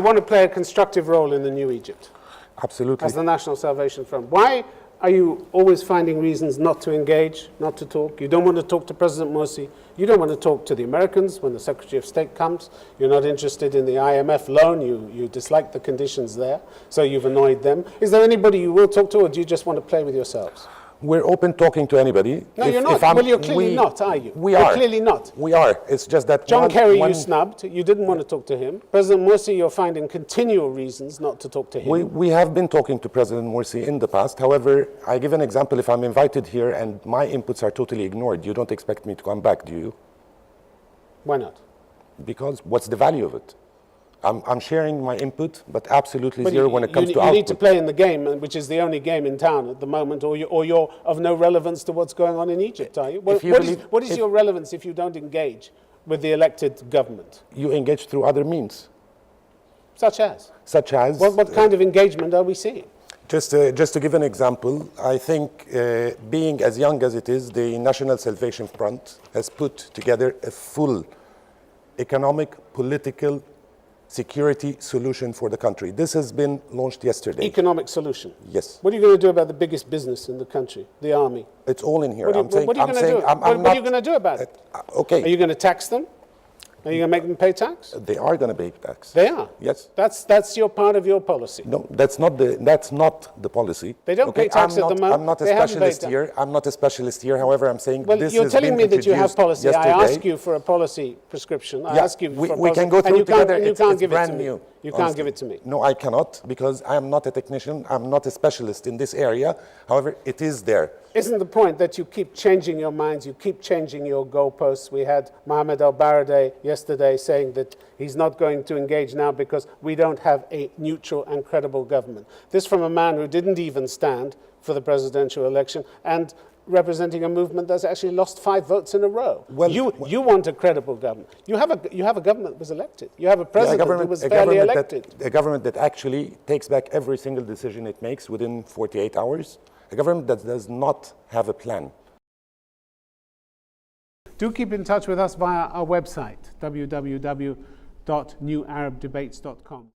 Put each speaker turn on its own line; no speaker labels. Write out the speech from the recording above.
want to play a constructive role in the new Egypt?
Absolutely.
As the National Salvation Front. Why are you always finding reasons not to engage, not to talk? You don't want to talk to President Morsi. You don't want to talk to the Americans when the Secretary of State comes. You're not interested in the IMF loan. You dislike the conditions there, so you've annoyed them. Is there anybody you will talk to, or do you just want to play with yourselves?
We're open talking to anybody.
No, you're not. Well, you're clearly not, are you?
We are.
You're clearly not.
We are. It's just that
John Kerry you snubbed. You didn't want to talk to him. President Morsi, you're finding continual reasons not to talk to him.
We have been talking to President Morsi in the past. However, I give an example. If I'm invited here and my inputs are totally ignored, you don't expect me to come back, do you?
Why not?
Because what's the value of it? I'm sharing my input, but absolutely zero when it comes to output.
You need to play in the game, which is the only game in town at the moment, or you're of no relevance to what's going on in Egypt, are you? What is your relevance if you don't engage with the elected government?
You engage through other means.
Such as?
Such as?
What kind of engagement are we seeing?
Just to give an example, I think being as young as it is, the National Salvation Front has put together a full economic, political, security solution for the country. This has been launched yesterday.
Economic solution?
Yes.
What are you going to do about the biggest business in the country, the army?
It's all in here.
What are you going to do about it?
Okay.
Are you going to tax them? Are you going to make them pay tax?
They are going to pay tax.
They are?
Yes.
That's your part of your policy.
No, that's not the policy.
They don't pay tax at the moment.
I'm not a specialist here. I'm not a specialist here. However, I'm saying
well,
this
you're telling me that you have policy.
Yesterday.
I ask you for a policy prescription. I ask you for a policy.
We can go through together.
And you can't give it to
new.
me. You can't give it to me.
No, I cannot, because I am not a technician. I'm not a specialist in this area. However, it is there.
Isn't the point that you keep changing your minds, you keep changing your goalposts? We had Mohamed El-Baradei yesterday saying that he's not going to engage now because we don't have a neutral and credible government. This from a man who didn't even stand for the presidential election and representing a movement that's actually lost 5 votes in a row. Well, you want a credible government. You have a government that was elected. You have a president who was fairly elected.
A government that actually takes back every single decision it makes within 48 hours. A government that does not have a plan.
Do keep in touch with us via our website, www.newarabdebates.com.